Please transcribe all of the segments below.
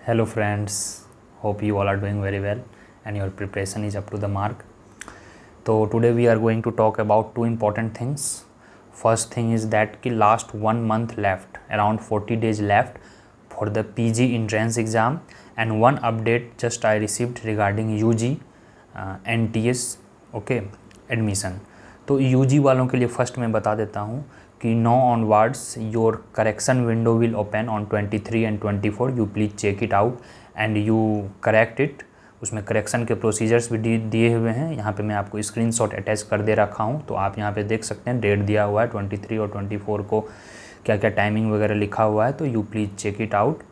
Hello friends, hope you all are doing very well and your preparation is up to the mark. So today we are going to talk about two important things. First thing is that ki last 1 month left, around 40 days left for the PG entrance exam, and one update just I received regarding UG NTS admission. तो UG वालों के लिए first मैं बता देता हूँ कि 9 onwards your correction window will open on 23 and 24. You please check it out and you correct it. उसमें करेक्शन के प्रोसीजर्स भी दिए हुए हैं. यहाँ पे मैं आपको स्क्रीनशॉट अटैच कर दे रखा हूँ, तो आप यहाँ पे देख सकते हैं डेट दिया हुआ है 23 और 24 को क्या क्या टाइमिंग वगैरह लिखा हुआ है. तो you please check it out.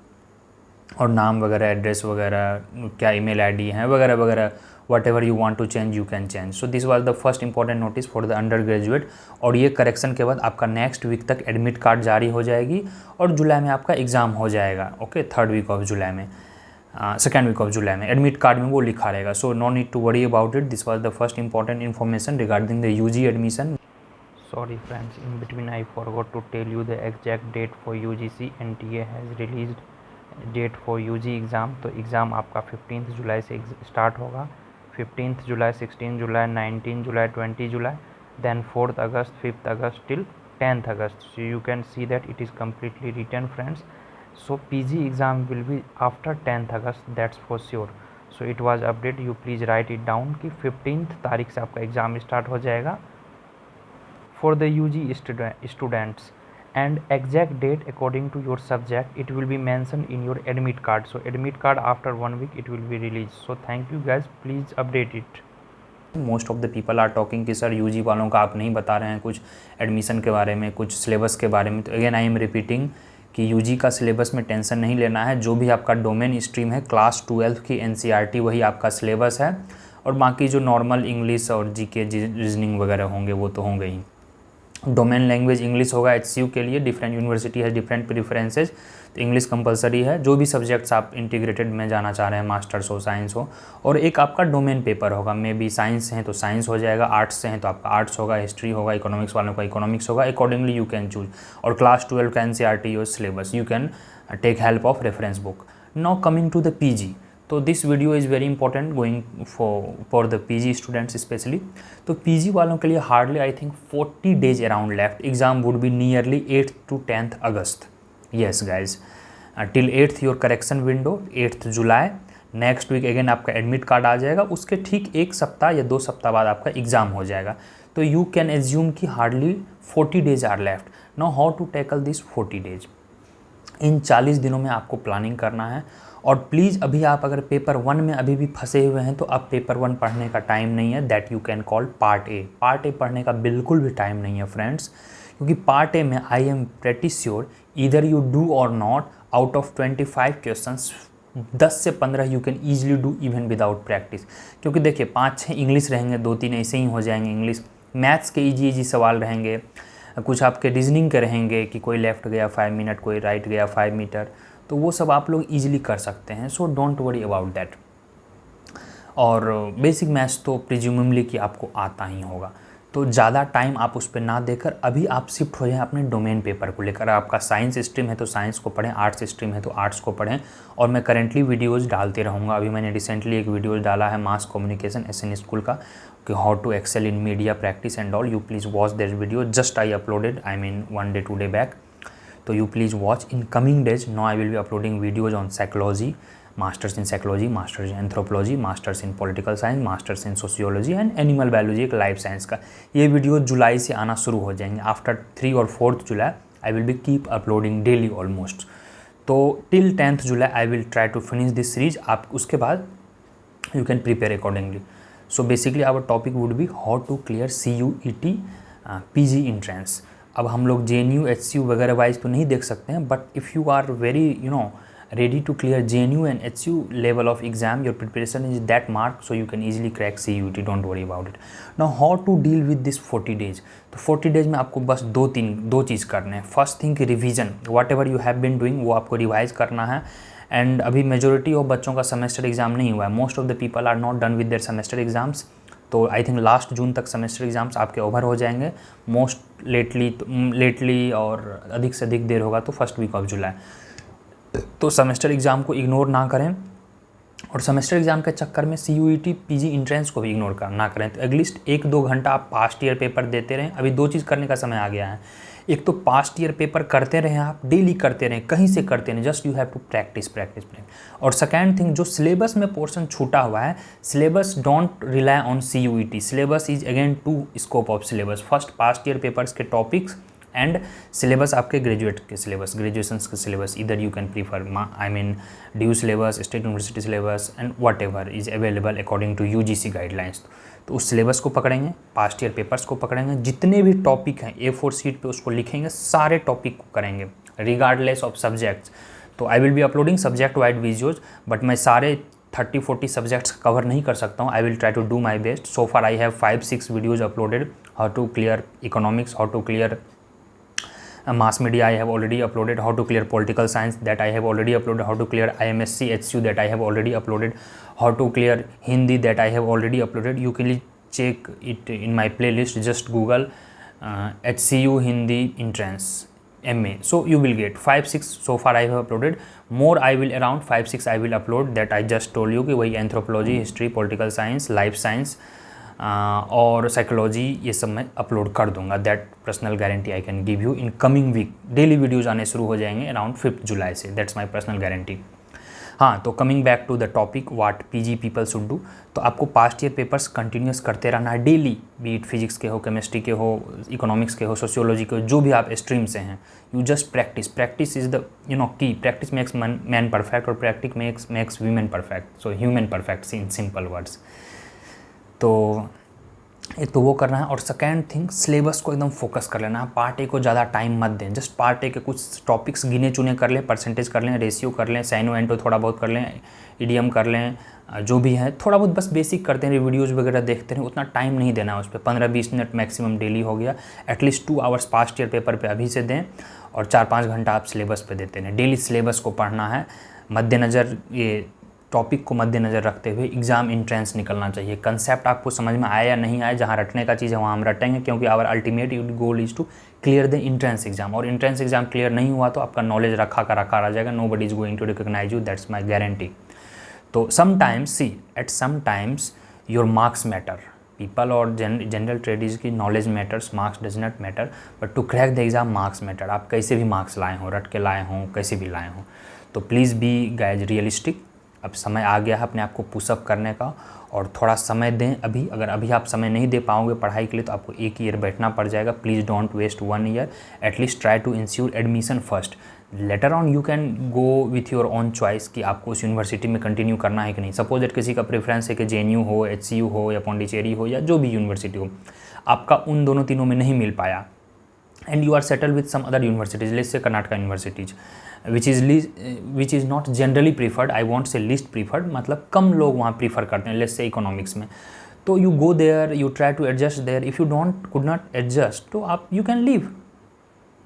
और नाम वगैरह, एड्रेस वगैरह, क्या ईमेल आईडी है वगैरह वगैरह, whatever you want to change you can change. So this was the first important notice for the undergraduate. और ये करेक्शन के बाद आपका नेक्स्ट वीक तक एडमिट कार्ड जारी हो जाएगी और जुलाई में आपका एग्ज़ाम हो जाएगा. Okay, third week of July में, सेकेंड वीक ऑफ जुलाई में एडमिट कार्ड में वो लिखा रहेगा. So no need to worry about it. This was the first important information regarding the UG admission. Sorry friends, in between I forgot to tell you the exact date for UGC. NTA has released date for UG exam. तो exam आपका 15 जुलाई से start होगा. 15 जुलाई, 16 जुलाई, 19 जुलाई, 20 जुलाई, then 4th August, 5th August till 10th August. So you can see that it is completely written friends. So PG exam will be after 10th August, that's for sure. So it was update, you please write it down कि 15th तारीख से आपका exam start हो जाएगा for the UG students, and exact date according to your subject it will be mentioned in your admit card. So admit card after 1 week it will be released. So thank you guys, please update it. Most of the people are talking कि sir UG वालों का आप नहीं बता रहे हैं कुछ admission के बारे में, कुछ सिलेबस के बारे में. तो अगेन आई एम रिपीटिंग कि UG का सिलेबस में टेंशन नहीं लेना है. जो भी आपका डोमेन स्ट्रीम है, क्लास 12 की NCERT वही आपका सिलेबस है, और बाकी जो नॉर्मल इंग्लिश और GK रीजनिंग वगैरह होंगे वो तो होंगे ही. डोमेन लैंग्वेज इंग्लिश होगा HCU के लिए. डिफरेंट यूनिवर्सिटी है, डिफरेंट प्रेफरेंसेज, तो इंग्लिश कंपलसरी है. जो भी सब्जेक्ट्स आप इंटीग्रेटेड में जाना चाह रहे हैं, मास्टर्स हो, साइंस हो, और एक आपका डोमेन पेपर होगा. मे बी साइंस हैं तो साइंस हो जाएगा, आर्ट्स से हैं तो आपका आर्ट्स होगा, हिस्ट्री होगा, इकोनॉमिक्स वालों का इकोनॉमिक्स होगा. Accordingly you can choose. और क्लास 12 का NCERT your syllabus, you can take help of reference book. Now coming to the PG. तो this video is very important going for the PG students specially. तो PG वालों के लिए hardly I think 40 days around left. Exam would be nearly 8th to 10th August. Yes guys, till 8th your correction window, 8th July. Next week again आपका admit card आ जाएगा. उसके ठीक 1 सप्ताह या 2 सप्ताह बाद आपका एग्ज़ाम हो जाएगा. तो यू कैन एज्यूम कि hardly 40 days are left. Now how to tackle this 40 days. इन 40 दिनों में आपको प्लानिंग करना है. और प्लीज़ अभी आप अगर पेपर 1 में अभी भी फंसे हुए हैं तो अब पेपर 1 पढ़ने का टाइम नहीं है. That you can call part A. Part A पढ़ने का बिल्कुल भी टाइम नहीं है फ्रेंड्स, क्योंकि पार्ट ए में I am pretty sure either you do और नॉट, आउट ऑफ 25 क्वेश्चंस 10 से 15 you can easily do even without practice. क्योंकि देखिए 5-6 इंग्लिश रहेंगे, 2-3 ऐसे ही हो जाएंगे इंग्लिश. मैथ्स के इजी सवाल रहेंगे, कुछ आपके रीजनिंग के रहेंगे कि कोई लेफ़्ट गया 5 मिनट, कोई राइट गया 5 मीटर, तो वो सब आप लोग इजीली कर सकते हैं. So don't worry about that. और बेसिक मैथ्स तो प्रिज्यूमली कि आपको आता ही होगा, तो ज़्यादा टाइम आप उस पर ना देकर अभी आप शिफ्ट हो जाएं अपने डोमेन पेपर को लेकर. आपका साइंस स्ट्रीम है तो साइंस को पढ़ें, आर्ट्स स्ट्रीम है तो आर्ट्स को पढ़ें. और मैं करेंटली वीडियोज़ डालते रहूँगा. अभी मैंने रिसेंटली एक वीडियो डाला है मास कम्युनिकेशन SN स्कूल का, कि how to excel in media practice and all. You please watch that video. Just I uploaded, I mean 1 day 2 day back. तो you please watch in coming days. Now I will be uploading videos on psychology, masters in psychology, masters in anthropology, masters in political science, masters in sociology and animal biology, एक life science का. ये video जुलाई से आना शुरू हो जाएंगे. After 3 और 4th July I will be keep uploading daily almost. तो till 10th July I will try to finish this series. आप उसके बाद you can prepare accordingly. So basically our topic would be how to clear CUET PG entrance. अब हम लोग JNU HCU वगैरह wise तो नहीं देख सकते हैं, but if you are very ready to clear JNU and HCU level of exam, your preparation is that mark, so you can easily crack CUET. don't worry about it. Now how to deal with this 40 days. तो 40 days में आपको बस दो चीज़ करने हैं. First thing revision, what ever you have been doing वो आपको revise करना है. एंड अभी मेजोरिटी ऑफ बच्चों का सेमेस्टर एग्जाम नहीं हुआ है. Most of the people are not done with their semester exams. तो आई थिंक लास्ट जून तक सेमेस्टर एग्जाम्स आपके ओवर हो जाएंगे. मोस्ट लेटली और अधिक से अधिक देर होगा तो फर्स्ट वीक ऑफ जुलाई. तो सेमेस्टर एग्ज़ाम को इग्नोर ना करें, और सेमेस्टर एग्जाम के चक्कर में CUET PG इंट्रेंस को भी इग्नोर ना करें। तो एटलीस्ट 1-2 घंटा आप पास्ट ईयर पेपर देते रहें। अभी 2 चीज़ करने का समय आ गया है, एक तो पास्ट ईयर पेपर करते रहें, आप डेली करते रहें, कहीं से करते रहें, just you have to practice. और सेकेंड थिंग, जो सिलेबस में पोर्शन छूटा हुआ है, syllabus don't rely on CUET, syllabus is again to scope of syllabus. First past year papers के टॉपिक्स एंड सिलेबस आपके ग्रेजुएट के सिलेबस, ग्रेजुएशंस के सिलेबस, इधर you can prefer, I mean due syllabus, state university syllabus and whatever is available according to UGC guidelines. तो उस syllabus को पकड़ेंगे, past year papers को पकड़ेंगे, जितने भी टॉपिक हैं A4 शीट पे उसको लिखेंगे, सारे टॉपिक को करेंगे रिगार्डलेस ऑफ सब्जेक्ट्स। तो I will be uploading subject wide videos, but मैं सारे 30-40 सब्जेक्ट्स कवर नहीं कर सकता हूँ। I will try to do my best. So far I have 5-6 videos uploaded, how to clear economics, how to clear mass media I have already uploaded, how to clear political science that I have already uploaded, how to clear IMSC HCU that I have already uploaded, how to clear Hindi that I have already uploaded. You can check it in my playlist, just Google HCU Hindi entrance MA, so you will get 5-6 so far I have uploaded. More I will around 5-6 I will upload, that I just told you कि वही anthropology, history, political science, life science और psychology, ये सब मैं upload कर दूंगा। That personal guarantee I can give you. In coming week daily videos आने शुरू हो जाएंगे अराउंड 5 जुलाई से, दैट्स माई पर्सनल गारंटी। हाँ, तो coming back to the topic what PG people should do, तो आपको पास्ट ईयर पेपर्स कंटिन्यूस करते रहना है डेली, बीट फिजिक्स के हो, केमिस्ट्री के हो, इकोनॉमिक्स के हो, सोशियोलॉजी के हो, जो भी आप स्ट्रीम से हैं, you just practice is the key. Practice makes man perfect और practice makes women perfect, so human perfect in simple words. तो एक तो वो करना है, और सेकेंड थिंग, सिलेबस को एकदम फोकस कर लेना है। पार्ट ए को ज़्यादा टाइम मत दें, जस्ट पार्ट ए के कुछ टॉपिक्स गिने चुने कर लें, परसेंटेज कर लें, रेशियो कर लें, साइनो एंटो थोड़ा बहुत कर लें, इडियम कर लें, जो भी है थोड़ा बहुत बस बेसिक करते हैं, वीडियोज़ वगैरह देखते हैं। उतना टाइम नहीं देना है उस पर, 15-20 मिनट मैक्सिमम डेली हो गया। At least 2 hours past year paper पे अभी से दें, और 4-5 घंटा आप सिलेबस पे देते हैं। डेली सिलेबस को पढ़ना है, मद्देनज़र ये टॉपिक को मद्देनज़र रखते हुए एग्ज़ाम इंट्रेंस निकलना चाहिए। कंसेप्ट आपको समझ में आया या नहीं आया, जहाँ रटने का चीज़ है वहाँ हम रटेंगे, क्योंकि our ultimate goal is to clear the entrance exam. और इंट्रेंस एग्जाम क्लियर नहीं हुआ तो आपका नॉलेज रखा का रखा रह जाएगा, nobody is going to recognise you, that's my guarantee. तो sometimes see at sometimes your marks matter, people और जनरल ट्रेडिज की knowledge matters, marks does not matter, but to crack the exam marks matter. आप कैसे भी marks लाए हों, रट के लाए हों, कैसे भी लाए हों, तो प्लीज़ बी गाइज रियलिस्टिक। अब समय आ गया है अपने आप को पुशअप करने का, और थोड़ा समय दें अभी। अगर अभी आप समय नहीं दे पाओगे पढ़ाई के लिए तो आपको 1 ईयर बैठना पड़ जाएगा। Please don't waste 1 year, at least try to ensure admission first. Later on you can go with your own choice कि आपको उस यूनिवर्सिटी में कंटिन्यू करना है कि नहीं। सपोज दैट किसी का प्रेफरेंस है कि JNU हो, HCU हो, या पौंडीचेरी हो, या जो भी यूनिवर्सिटी हो, आपका उन दोनों तीनों में नहीं मिल पाया, and you are settle with some other universities, let's say Karnataka universities, which is not generally preferred, I won't say least preferred, मतलब कम लोग वहाँ प्रीफर करते हैं, लेट्स से इकोनॉमिक्स में। तो you go there, you try to adjust there, if you could not adjust तो आप you can leave,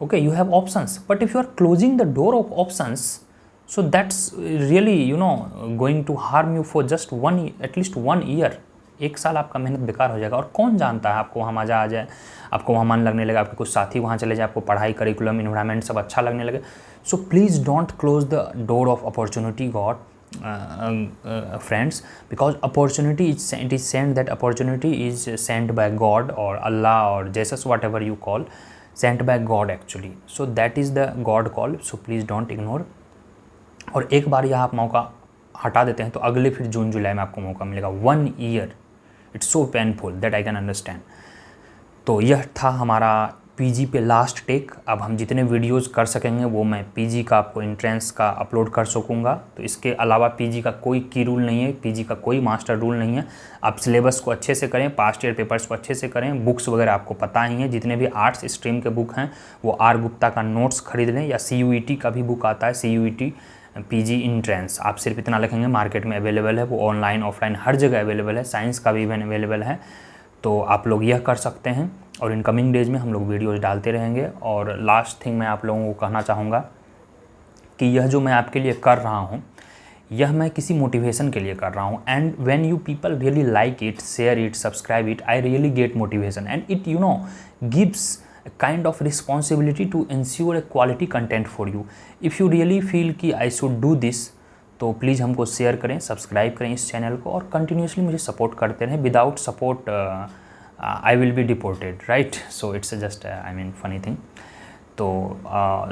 okay, you have options. But if you are closing the door of options, so that's really going to harm you for just at least 1 year. 1 साल आपका मेहनत बेकार हो जाएगा। और कौन जानता है, आपको वहाँ मज़ा आ जाए, आपको वहाँ मन लगने लगे, आपके कुछ साथी वहाँ चले जाए, आपको पढ़ाई, करिकुलम, इन्वायरमेंट सब अच्छा लगने लगे। So please don't close the door of opportunity God friends, because opportunity it is sent, that opportunity is sent by God और अल्लाह और Jesus, whatever you call, sent by God actually. So that is the God call, so please don't ignore. और एक बार यह आप मौका हटा देते हैं तो अगले फिर जून जुलाई में आपको मौका मिलेगा। 1 year, it's so painful that I can understand. तो यह था हमारा PG पे लास्ट टेक। अब हम जितने वीडियोस कर सकेंगे वो मैं PG का आपको एंट्रेंस का अपलोड कर सकूँगा। तो इसके अलावा PG का कोई की रूल नहीं है, PG का कोई मास्टर रूल नहीं है। आप सिलेबस को अच्छे से करें, पास्ट ईयर पेपर्स को अच्छे से करें, बुक्स वगैरह आपको पता ही है, जितने भी आर्ट्स स्ट्रीम के बुक हैं वो R गुप्ता का नोट्स खरीद लें, या CUET का भी बुक आता है, CUET PG इंट्रेंस। आप सिर्फ इतना लिखेंगे, मार्केट में अवेलेबल है, वो ऑनलाइन ऑफलाइन हर जगह अवेलेबल है, साइंस का भी इवन अवेलेबल है। तो आप लोग यह कर सकते हैं, और इन कमिंग डेज में हम लोग वीडियोज़ डालते रहेंगे। और लास्ट थिंग मैं आप लोगों को कहना चाहूँगा कि यह जो मैं आपके लिए कर रहा हूँ, यह मैं किसी मोटिवेशन के लिए कर रहा हूँ। And when you people really like it, share it, subscribe it, I really get motivation, and it gives kind of responsibility to ensure a quality content for you. If you really feel कि I should do this, तो please हमको share करें, subscribe करें इस channel को और continuously मुझे support करते रहें। Without support I will B deported, right? So it's just I mean funny thing. तो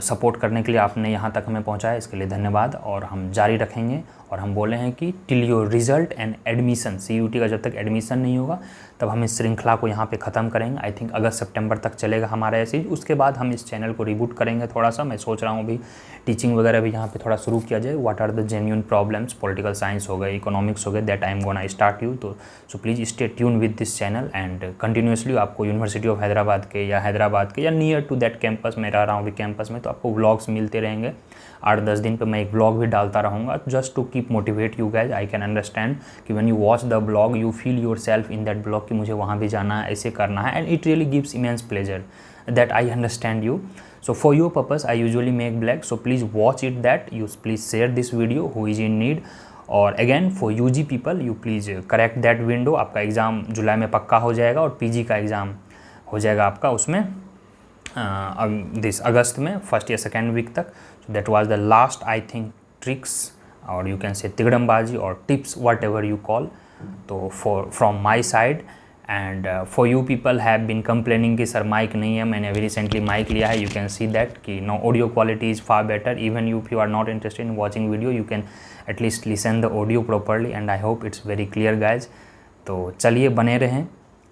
सपोर्ट करने के लिए आपने यहाँ तक हमें पहुँचाया, इसके लिए धन्यवाद। और हम जारी रखेंगे और हम बोले हैं कि till your result and admission, CUET का जब तक एडमिशन नहीं होगा तब हम इस श्रृंखला को यहाँ पे ख़त्म करेंगे। आई थिंक अगस्त सितंबर तक चलेगा हमारा ऐसे ही। उसके बाद हम इस चैनल को रिबूट करेंगे थोड़ा सा। मैं सोच रहा हूँ अभी टीचिंग वगैरह भी यहाँ पे थोड़ा शुरू किया जाए। What are the genuine problems, political science हो गए, इकोनॉमिक्स हो गए, that I am gonna start you. तो so please stay tune with this channel and continuously आपको यूनिवर्सिटी ऑफ हैदराबाद के या नियर टू दैट कैंपस में रह रहा हूँ अभी कैंपस में, तो आपको व्लॉग्स मिलते रहेंगे। 8-10 दिन पे मैं एक ब्लॉग भी डालता रहूँगा, just to keep motivate you guys. I can understand कि when you watch the blog you feel yourself in that blog कि मुझे वहाँ भी जाना है, ऐसे करना है, and it really gives immense pleasure that I understand you. So for your purpose I usually make blog, so please watch it, that you please share this video who is in need। और again for UG people you please correct that window। आपका exam जुलाई में पक्का हो जाएगा और PG का exam हो जाएगा आपका उसमें दिस अगस्त में 1st या 2nd वीक तक। so that was the last I think tricks or you can say तिगड़मबाजी और tips whatever you call, तो from my side। And for you people have been complaining कि सर माइक नहीं है, मैंने अभी recently mike लिया है। यू कैन सी दैट कि no audio quality is far better. Even you are not interested in watching video you can at least listen the audio properly and I hope it's very clear guys. तो चलिए बने रहें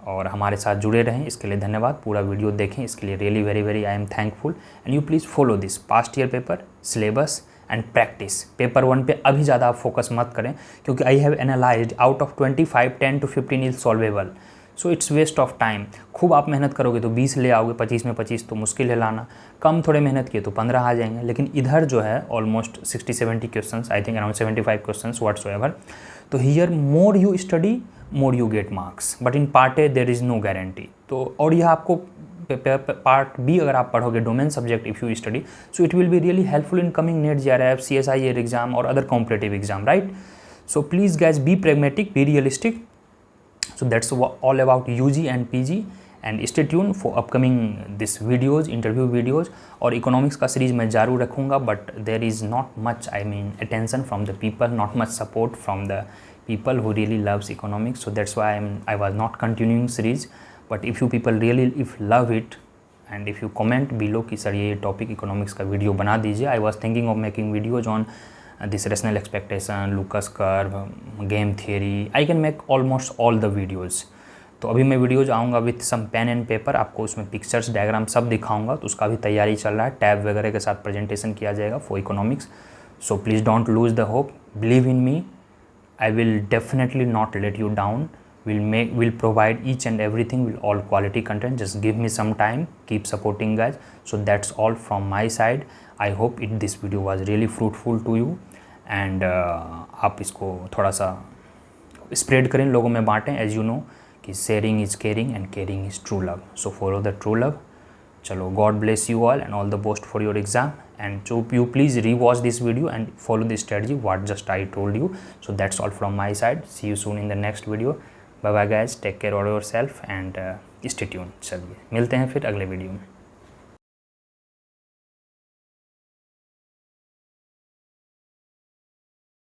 और हमारे साथ जुड़े रहें, इसके लिए धन्यवाद। पूरा वीडियो देखें, इसके लिए really very I am thankful and you please follow this past year paper, syllabus and practice. Paper 1 पे अभी ज़्यादा आप फोकस मत करें क्योंकि I have analysed out of 25 10 to 15 is solvable. So it's waste of time. खूब आप मेहनत करोगे तो 20 ले आओगे, 25 में 25 तो मुश्किल है लाना। कम थोड़े मेहनत किए तो 15 आ जाएंगे। लेकिन इधर जो है almost 60-70 questions, I think around 75 questions whatsoever. तो here more you study more you get marks, but in part A there is no guarantee. तो और यह आपको पार्ट बी अगर आप पढ़ोगे domain subject if you study, so it will be really helpful in coming NET JRF CSIR exam और other competitive exam, right? So please guys be pragmatic, be realistic। So that's all about UG and PG and stay tuned for upcoming this videos, interview videos। और economics का series मैं जारू रखूँगा, but there is not much I mean attention from the people, not much support from the people who really loves economics, so that's why I was not continuing series। but if you people really if love it and if you comment below कि sir ये topic economics का video बना दीजिए, I was thinking of making videos on this rational expectation, Lucas curve, game theory, I can make almost all the videos। तो अभी मैं videos आऊँगा with some pen and paper, आपको उसमें पिक्चर्स डायग्राम सब दिखाऊंगा। तो उसका भी तैयारी चल रहा है, टैब वगैरह के साथ प्रेजेंटेशन किया जाएगा for economics. So please don't lose the hope, believe in me, I will definitely not let you down. will provide each and everything, will all quality content, just give me some time, keep supporting guys। so that's all from my side। I hope this video was really fruitful to you and आप इसको थोड़ा सा spread करें, लोगों में बांटें। As you know कि sharing is caring and caring is true love. So follow the true love. चलो, God bless you all and all the best for your exam and so you please rewatch this video and follow the strategy what just I told you। so that's all from my side, see you soon in the next video। bye bye guys, take care of yourself and stay tuned। चलिए मिलते हैं फिर अगले video में।